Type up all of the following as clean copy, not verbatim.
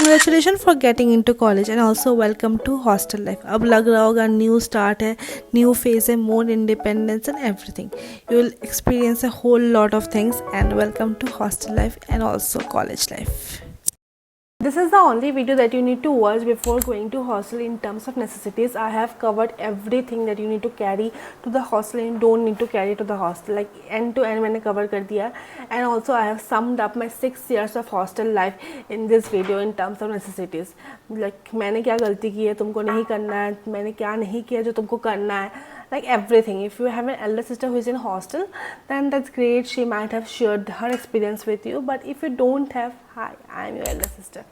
Congratulations for getting into college and also welcome to hostel life. अब लग रहा होगा न्यू स्टार्ट है, न्यू फेज है, more independence and everything. You will experience a whole lot of things and welcome to hostel life and also college life. This is the only video that you need to watch before going to hostel in terms of necessities. I have covered everything that you need to carry to the hostel and you don't need to carry to the hostel. Like end to end मैंने cover कर दिया. And also I have summed up my 6 years of hostel life in this video in terms of necessities. Like मैंने क्या गलती की है तुमको नहीं करना है, मैंने क्या नहीं किया जो तुमको करना है. Like everything. If you have an elder sister who is in hostel, then that's great. She might have shared her experience with you. But if you don't have, hi, I am your elder sister.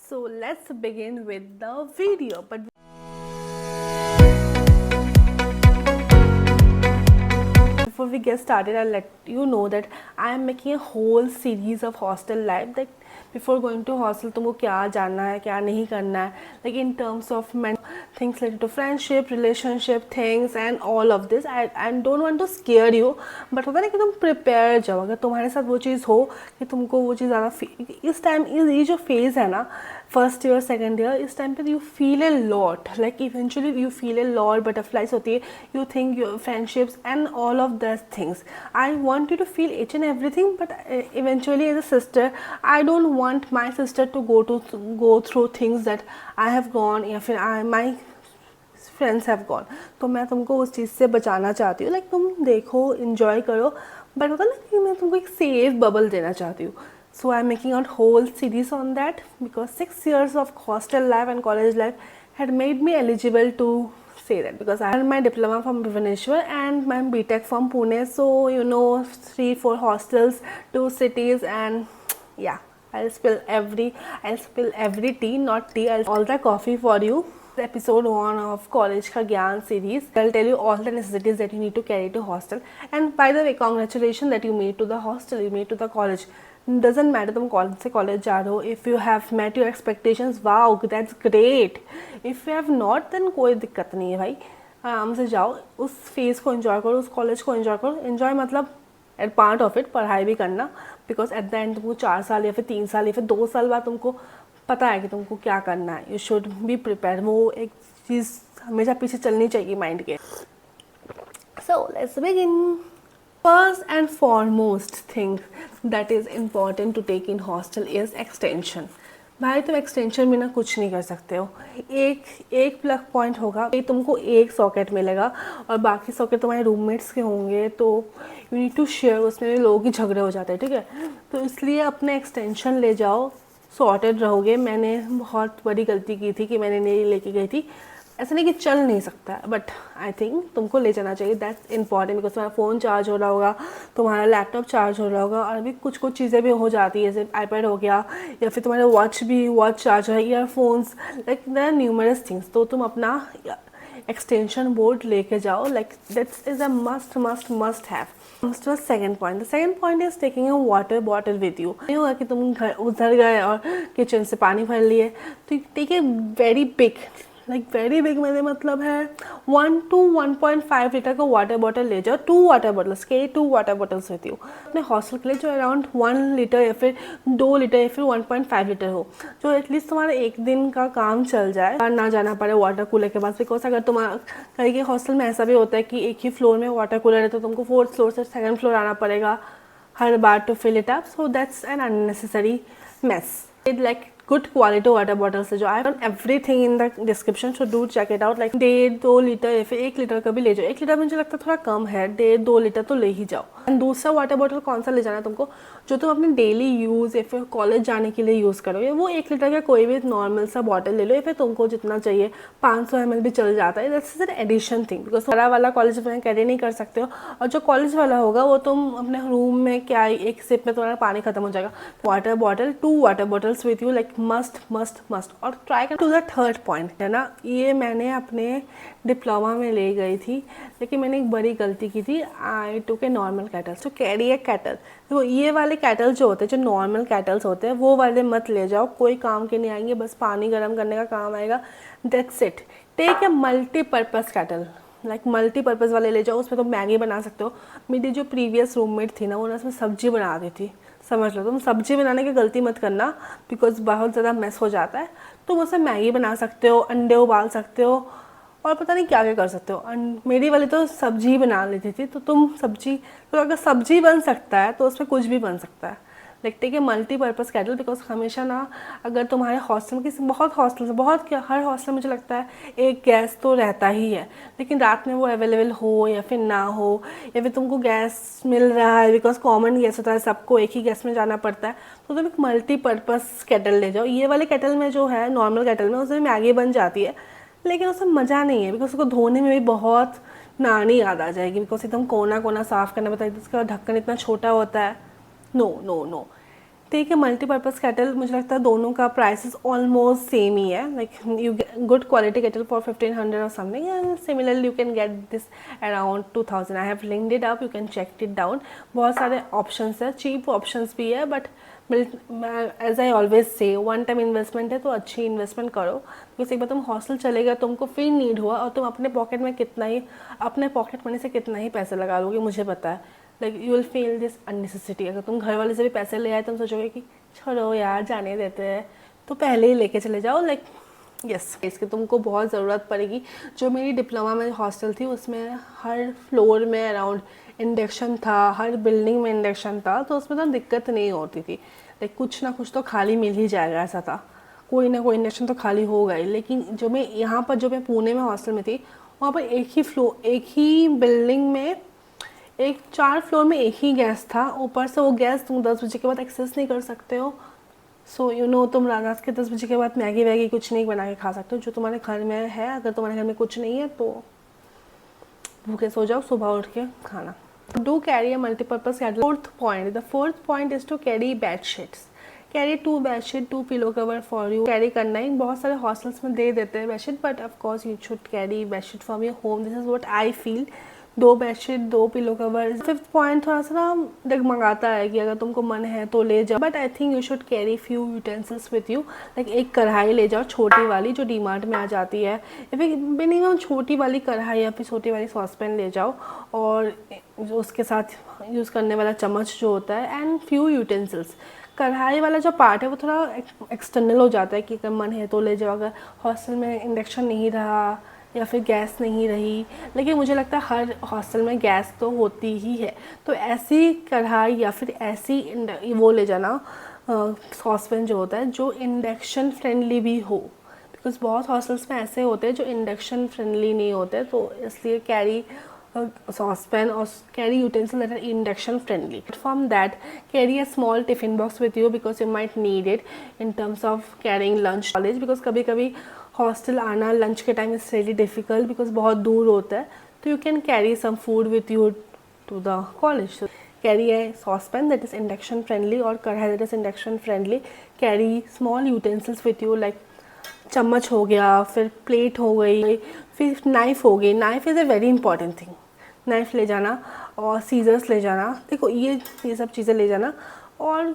So let's begin with the video. But before we get started, I'll let you know that I am making a whole series of hostel life. That before going to hostel, तुमको क्या जानना है, क्या नहीं करना है. Like in terms of things related to friendship, relationship, things and all of this. I don't want to scare you, but होता है ना कि तुम prepare जाओ. अगर तुम्हारे साथ वो चीज़ हो कि तुमको वो चीज़ ज़्यादा इस टाइम ये जो फेज़ है ना, फर्स्ट ईयर सेकेंड ईयर, इस टाइम पे you feel a lot. Like eventually you feel a lot, butterflies होती है. You think your friendships and all of this things. I want you to feel each and everything, but eventually as a sister I don't want my sister to go through things that I have gone या फिर my friends have gone. तो मैं तुमको उस चीज़ से बचाना चाहती हूँ. लाइक तुम देखो, enjoy करो, बट होता ना कि मैं तुमको एक सेफ बबल देना चाहती हूँ. So I'm making a whole series on that because 6 years of hostel life and college life had made me eligible to say that, because I had my diploma from Bhubaneswar and my BTech from Pune. So you know, 3-4 hostels, 2 cities, and yeah, I'll spill every tea, not tea. I'll all the coffee for you. Episode 1 of College Ka Gyan series. I'll tell you all the necessities that you need to carry to hostel. And by the way, congratulations that you made to the hostel, you made to the college. Doesn't matter तुम कौन से college जा रहे हो. If you have met your expectations, wow, that's great. If you have not, then कोई दिक्कत नहीं है भाई. आराम से जाओ, उस फेज़ को एंजॉय करो, उस कॉलेज को एंजॉय करो. एंजॉय मतलब एट पार्ट ऑफ इट पढ़ाई भी करना, बिकॉज एट द एंड तुमको 4 साल या फिर 3 साल या फिर 2 साल बाद तुमको पता है कि तुमको क्या करना है. You should be prepare. वो एक चीज़ हमेशा पीछे चलनी चाहिए माइंड के. So let's begin. First and foremost thing that is important to take in hostel is extension. भाई तुम एक्सटेंशन बिना कुछ नहीं कर सकते हो. एक प्लग पॉइंट होगा, तुमको एक सॉकेट मिलेगा और बाकी सॉकेट तुम्हारे रूममेट्स के होंगे, तो यू नीड टू शेयर. उसमें भी लोगों के झगड़े हो जाते हैं, ठीक है. तो इसलिए अपने एक्सटेंशन ले जाओ, सॉर्टेड रहोगे. मैंने बहुत बड़ी गलती की थी कि मैंने नहीं लेके गई थी. ऐसा नहीं कि चल नहीं सकता, बट आई थिंक तुमको ले जाना चाहिए. दैट्स इंपॉर्टेंट, बिकॉज तुम्हारा फ़ोन चार्ज हो रहा होगा, तुम्हारा लैपटॉप चार्ज हो रहा होगा, और भी कुछ चीज़ें भी हो जाती है, जैसे आईपैड हो गया या फिर तुम्हारा वॉच चार्ज है, earphones, like there are numerous things. तो तुम अपना एक्सटेंशन बोर्ड लेके जाओ. Like that's is a must have. Second point is taking a water bottle with you. नहीं होगा कि तुम उधर गए और किचन से पानी भर लिए. तो take a very big, very big मैंने मतलब है 1 to 1.5 लीटर का वाटर बॉटल ले जाओ. 2 वाटर बॉटल्स के 2 वाटर बॉटल्स होती हो अपने हॉस्टल के लिए, जो अराउंड 1 लीटर या फिर 2 लीटर या फिर 1.5 लीटर हो, जो एटलीस्ट तुम्हारा एक दिन का काम चल जाए, ना जाना पड़े वाटर कूलर के पास. बिकॉज अगर तुम्हारा कहीं के हॉस्टल में ऐसा भी होता है कि एक ही फ्लोर में वाटर कूलर है, तो तुमको 4th फ्लोर से 2nd फ्लोर आना पड़ेगा हर बार to fill it up. So that's an unnecessary mess. Like good quality water bottles है, जो I have done everything in the description, so do check it out. like 1.5-2 litre या फिर 1 litre का भी ले जाओ. 1 लीटर मुझे लगता है थोड़ा कम है, 1.5-2 लीटर तो ले ही जाओ. एंड दूसरा वाटर बॉटल कौन सा ले जाना है तुमको, जो तुम अपने डेली यूज़ या फिर कॉलेज जाने के लिए यूज़ करोगे, वो 1 लीटर का कोई भी नॉर्मल सा बॉटल ले लो, या फिर तुमको जितना चाहिए 500 ml भी चल जाता है. That's is an addition thing, because बड़ा वाला कॉलेज में कैरी नहीं कर सकते हो, और जो कॉलेज वाला होगा वो तुम अपने रूम में क्या एक सिप में तुम्हारा पानी खत्म हो जाएगा. Water bottle, 2 water bottles with you, like must. और ट्राई कर टू द थर्ड पॉइंट है ना, ये मैंने अपने डिप्लोमा में ले गई थी, लेकिन मैंने एक बड़ी गलती की थी. I took a normal cattle. तो कैरी ए कैटल. तो ये वाले कैटल जो होते हैं, जो नॉर्मल कैटल्स होते हैं, वो वाले मत ले जाओ. कोई काम के नहीं आएंगे, बस पानी गर्म करने का काम आएगा. That's it. Take a multipurpose kettle. Like multipurpose वाले ले जाओ. उसमें तो मैगी बना सकते हो. मेरी जो प्रीवियस रूममेट थी ना, वो उसमें सब्जी बना दी थी. समझ लो, तुम सब्जी बनाने की गलती मत करना बिकॉज बहुत ज़्यादा मेस हो जाता है। तुम उससे मैगी बना सकते हो, अंडे उबाल सकते हो और पता नहीं क्या क्या कर सकते हो। मेरी वाली तो सब्जी ही बना लेती थी, तो तुम सब्जी, तो अगर सब्जी बन सकता है तो उसमें कुछ भी बन सकता है। Like take a multipurpose kettle because हमेशा ना, अगर तुम्हारे हॉस्टल में किसी, बहुत हॉस्टल से, बहुत क्या, हर हॉस्टल में मुझे लगता है एक गैस तो रहता ही है, लेकिन रात में वो अवेलेबल हो या फिर ना हो, या फिर तुमको गैस मिल रहा है बिकॉज कॉमन गैस होता है, सबको एक ही गैस में जाना पड़ता है, तो तुम एक मल्टीपर्पज़ केटल ले जाओ। ये वाले केटल में जो है, नॉर्मल केटल में, उसमें मैगी बन जाती है, लेकिन उसमें मज़ा नहीं है बिकॉज उसको धोने में भी बहुत नानी याद आ जाएगी बिकॉज एकदम कोना कोना साफ़ करना पड़ता है, उसका ढक्कन इतना छोटा होता है। नो नो नो, ठीक है, मल्टीपर्पज़ केटल मुझे लगता है दोनों का प्राइसेस ऑलमोस्ट सेम ही है। Like you good quality kettle for 1500 और something, and similarly you can get this around 2000। I have linked it up, you can check it down. बहुत सारे ऑप्शंस है, चीप ऑप्शंस भी है, but as I always say, one time investment है तो अच्छी investment करो बिकॉज एक बार तुम हॉस्टल चलेगा, तुमको फिर नीड हुआ और तुम अपने पॉकेट में कितना ही, अपने पॉकेट मनी से कितना ही पैसे लगा लोगे, मुझे पता है। Like you will feel this unnecessity. अगर तुम घर वाले से भी पैसे ले आए, तुम सोचोगे कि छोड़ो यार, जाने देते हैं, तो पहले ही लेके चले जाओ। लाइक यस, इसकी तुमको बहुत ज़रूरत पड़ेगी। जो मेरी डिप्लोमा में हॉस्टल थी, उसमें हर फ्लोर में अराउंड इंडक्शन था, हर बिल्डिंग में इंडक्शन था, तो उसमें तो दिक्कत नहीं होती थी। लाइक कुछ ना कुछ तो खाली मिल ही जाएगा, ऐसा था, कोई ना कोई इंडक्शन तो खाली होगा ही। लेकिन जो मैं यहाँ पर, जो मैं पुणे में हॉस्टल में थी, वहाँ पर एक ही बिल्डिंग में, एक 4 फ्लोर में एक ही गैस था। ऊपर से वो गैस तुम 10 बजे के बाद एक्सेस नहीं कर सकते हो। सो यू नो, तुम रात के 10 बजे के बाद मैगी वैगी कुछ नहीं बना के खा सकते हो जो तुम्हारे घर में है। अगर तुम्हारे घर में कुछ नहीं है तो भूखे सो जाओ, सुबह उठ के खाना। Do carry a multipurpose kettle. The fourth point is to carry bed sheets. Carry 2 bedsheet, 2 pillow cover for you. Carry करना ही, बहुत सारे हॉस्टल्स में दे देते हैं bedsheet, but of course you should carry bedsheet from your home. This is what I feel. 2 bedsheet, 2 pillow cover. Fifth point थोड़ा सा ना डगमगाता है कि अगर तुमको मन है तो ले जाओ, but I think you should carry few utensils with you. Like एक कढ़ाई ले जाओ, छोटी वाली, जो डीमार्ट में आ जाती है, या फिर मिनिमम छोटी वाली कढ़ाई या फिर छोटी वाली सॉसपैन ले जाओ, और उसके साथ यूज़ करने वाला चम्मच जो होता है, एंड फ्यू यूटेंसिल्स। कढ़ाई वाला जो पार्ट है वो थोड़ा एक्सटर्नल हो जाता है कि अगर मन है तो ले जाओ, अगर हॉस्टल में इंडक्शन नहीं रहा या फिर गैस नहीं रही। लेकिन मुझे लगता है हर हॉस्टल में गैस तो होती ही है, तो ऐसी कढ़ाई या फिर ऐसी वो ले जाना, सॉसपैन जो होता है, जो इंडक्शन फ्रेंडली भी हो, बिकॉज बहुत हॉस्टल्स में ऐसे होते हैं जो इंडक्शन फ्रेंडली नहीं होते, तो इसलिए carry saucepan or carry utensils that are induction friendly. From that, carry a small tiffin box with you because you might need it in terms of carrying lunch college, because कभी कभी hostel आना lunch के time is really difficult because बहुत दूर होता है, तो you can carry some food with you to the college. Carry a saucepan that is induction friendly or कढ़ाई that is induction friendly. Carry small utensils with you like चम्मच हो गया, फिर प्लेट हो गई, फिर नाइफ़ हो गई. Knife is a very important thing. Knife ले जाना और सीजर्स ले जाना. देखो ये सब चीज़ें ले जाना, और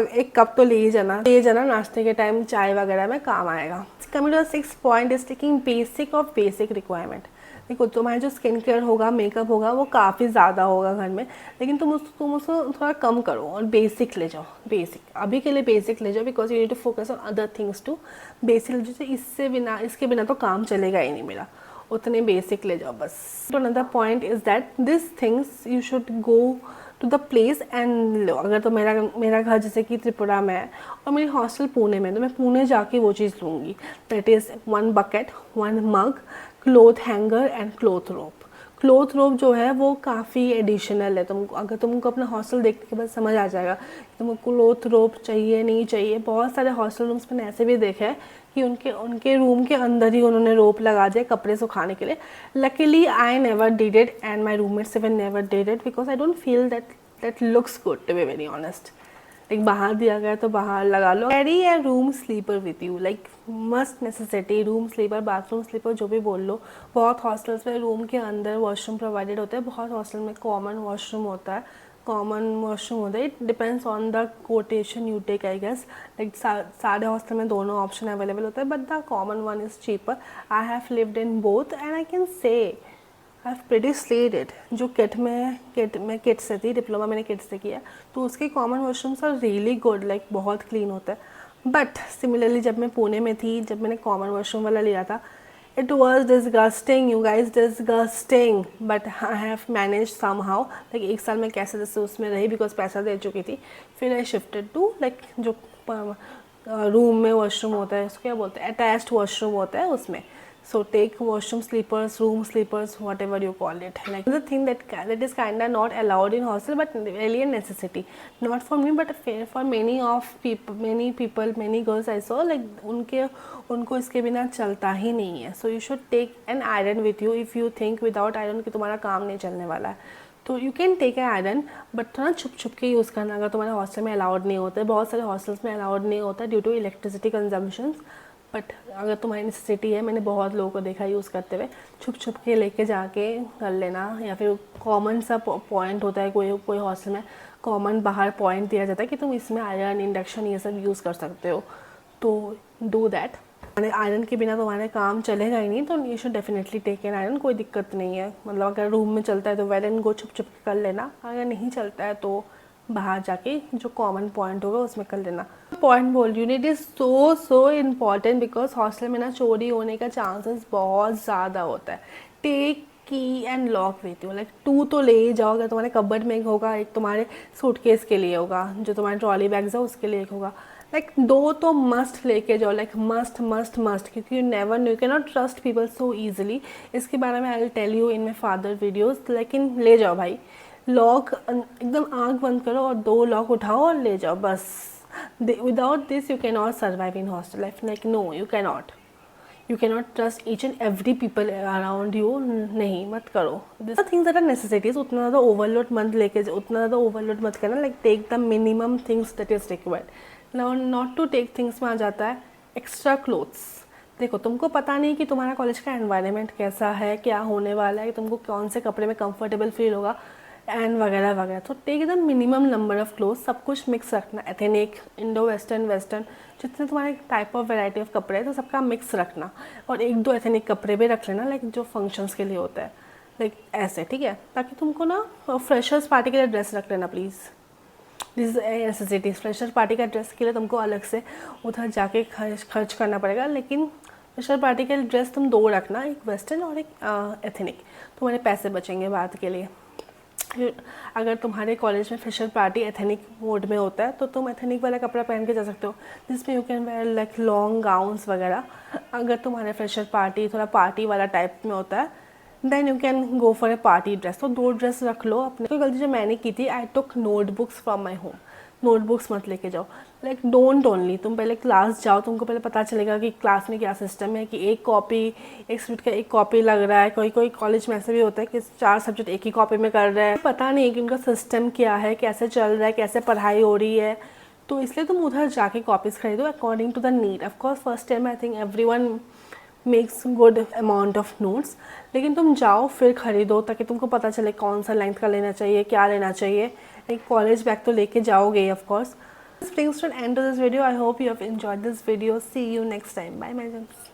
एक कप तो ले जाना नाश्ते के टाइम चाय वगैरह में काम आएगा. Coming to the 6th point is taking basic of basic requirement. देखो तुम्हारा जो स्किन केयर होगा, मेकअप होगा, वो काफ़ी ज़्यादा होगा घर में, लेकिन तुम उसको थोड़ा कम करो और बेसिक ले जाओ. बेसिक अभी के लिए बेसिक ले जाओ because you need to focus on other things too. Basic जैसे इसके बिना तो काम चलेगा ही नहीं मेरा, उतने बेसिक ले जाओ बस. तो another point is that this things you should go to the place and low. अगर तो मेरा घर जैसे कि त्रिपुरा में है और मेरी हॉस्टल पुणे में, तो मैं पुणे जाके वो चीज़ लूँगी. That is 1 bucket, 1 mug, cloth hanger and cloth rope. Cloth rope जो है वो काफ़ी एडिशनल है. अगर तुमको अपना हॉस्टल देखने के बाद समझ आ जाएगा कि तुमको क्लोथ रोप चाहिए नहीं चाहिए. बहुत सारे हॉस्टल रूम्स मैंने ऐसे भी देखे हैं कि उनके रूम के अंदर ही उन्होंने रोप लगा दिया कपड़े सुखाने के लिए. Luckily I never did it and my roommates even never did it because I don't feel that looks good to be very honest. Like बाहर दिया गया तो बाहर लगा लो. Carry a room slipper with you. Like must necessity. Room slipper, bathroom slipper, जो भी बोल लो. बहुत हॉस्टल्स में रूम के अंदर वॉशरूम प्रोवाइडेड होता है, बहुत हॉस्टल में कॉमन वॉशरूम होता है. It depends on the quotation you take I guess. Like सारे हॉस्टल में दोनों ऑप्शन अवेलेबल होता है, but the common one is cheaper. I have lived in both and I can say I have pretty slayed it. जो किट से थी, diploma मैंने किट से किया, तो उसके common washrooms are really good, like बहुत क्लीन होता है। बट सिमिलरली जब मैं पुणे में थी, जब मैंने कॉमन वॉशरूम वाला लिया था, it was disgusting you guys, disgusting. But I have manage somehow, like 1 साल में कैसे जैसे उसमें रही, बिकॉज पैसा दे चुकी थी। फिर आई शिफ्टेड टू लाइक जो रूम में वॉशरूम होता है, उसको क्या बोलते हैं, अटैच्ड वॉशरूम होता है उसमें। So take washroom sleepers, room sleepers, whatever you call it. Like the thing that is kinda not allowed in hostel, but really a necessity. Not for me, but for many people, many girls I saw, like उनको इसके बिना चलता ही नहीं है. So you should take an iron with you if you think without iron कि तुम्हारा काम नहीं चलने वाला है. तो you can take a iron, but थोड़ा छुप छुप के यूज़ करना अगर तुम्हारे हॉस्टल में अलाउड नहीं होता है. बहुत सारे हॉस्टल्स में अलाउड नहीं होता due to electricity consumptions. But अगर तुम्हारी नेसेसिटी है, मैंने बहुत लोगों को देखा यूज़ करते हुए, छुप छुप के लेके जाके कर लेना. या फिर कॉमन सा पॉइंट होता है कोई हॉस्टल में, कॉमन बाहर पॉइंट दिया जाता है कि तुम इसमें आयरन, इंडक्शन ये सब यूज़ कर सकते हो. तो डू दैट. आयरन के बिना तुम्हारे काम चलेगा ही नहीं, तो you should definitely take an iron. कोई दिक्कत नहीं है, मतलब अगर रूम में चलता है तो वेल एंड गो, छुप छुप के कर लेना. अगर नहीं चलता है तो बाहर जाके जो कॉमन पॉइंट होगा उसमें कर लेना. पॉइंट बोल रही हूँ, it is so important, because hostel में ना चोरी होने का चांसेस बहुत ज़्यादा होता है. टेक की and lock with you. Like 2 तो ले ही जाओ. अगर तुम्हारे कबर्ड में एक होगा, एक तुम्हारे सूटकेस के लिए होगा, जो तुम्हारे ट्रॉली बैग्स है उसके लिए एक होगा. लाइक 2 तो मस्ट लेके जाओ, लाइक मस्ट, क्योंकि you never know, you can not trust people so easily. इसके बारे में I will tell you in my further videos. लेकिन ले जाओ भाई, लॉक एकदम आँख बंद करो और 2 लॉक उठाओ और ले जाओ बस. Without this you can not survive in hostel life. Like no, you can not trust each and every people around you. नहीं, मत करो. This things that are necessities. उतना ज़्यादा ओवरलोड मत करना. Like take the minimum things that is required. Now not to take things में आ जाता है एक्स्ट्रा क्लोथ्स. देखो, तुमको पता नहीं कि तुम्हारा कॉलेज का एनवायरनमेंट कैसा है, क्या होने वाला है, तुमको कौन से कपड़े में कंफर्टेबल फील होगा एंड वगैरह वगैरह. तो take the minimum number of cloth. सब कुछ मिक्स रखना, एथेनिक, इंडो वेस्टर्न, जितने तुम्हारे टाइप ऑफ वैरायटी ऑफ कपड़े हैं तो सबका मिक्स रखना. और 1-2 एथेनिक कपड़े भी रख लेना, लाइक जो फंक्शंस के लिए होता है, लाइक ऐसे, ठीक है. ताकि तुमको ना फ्रेशर्स पार्टी के लिए ड्रेस रख लेना please. This is necessities. Fresher party का ड्रेस के लिए तुमको अलग से उधर जाके खर्च करना पड़ेगा. लेकिन फ्रेशर पार्टी के लिए ड्रेस तुम 2 रखना, एक वेस्टर्न और एक एथेनिक. तुम्हारे पैसे बचेंगे बाद के लिए. अगर तुम्हारे कॉलेज में फ्रेशर पार्टी एथेनिक मोड में होता है तो तुम एथेनिक वाला कपड़ा पहन के जा सकते हो, जिसमें you can wear like long gowns वगैरह. अगर तुम्हारे फ्रेशर पार्टी थोड़ा पार्टी वाला टाइप में होता है, then you can go for a party dress. तो 2 ड्रेस रख लो अपने. कोई गलती जो मैंने की थी, I took notebooks from my home. Notebooks मत लेके जाओ. लाइक डोंट ओनली, तुम पहले क्लास जाओ, तुमको पहले पता चलेगा कि क्लास में क्या सिस्टम है, कि एक सब्जेक्ट का एक कॉपी लग रहा है. कोई कॉलेज में ऐसे भी होता है कि 4 सब्जेक्ट एक ही कॉपी में कर रहे हैं. पता नहीं है कि उनका सिस्टम क्या है, कैसे चल रहा है, कैसे पढ़ाई हो रही है. तो इसलिए तुम उधर जाके कॉपीज़ खरीदो according to the need. Of course first time I think everyone makes good amount of notes. लेकिन तुम जाओ फिर ख़रीदो, ताकि तुमको पता चले कौन सा लेंथ का लेना चाहिए, क्या लेना चाहिए. एक कॉलेज बैग तो लेके जाओगे of course. This brings to an end to this video. I hope you have enjoyed this video. See you next time. Bye my gems.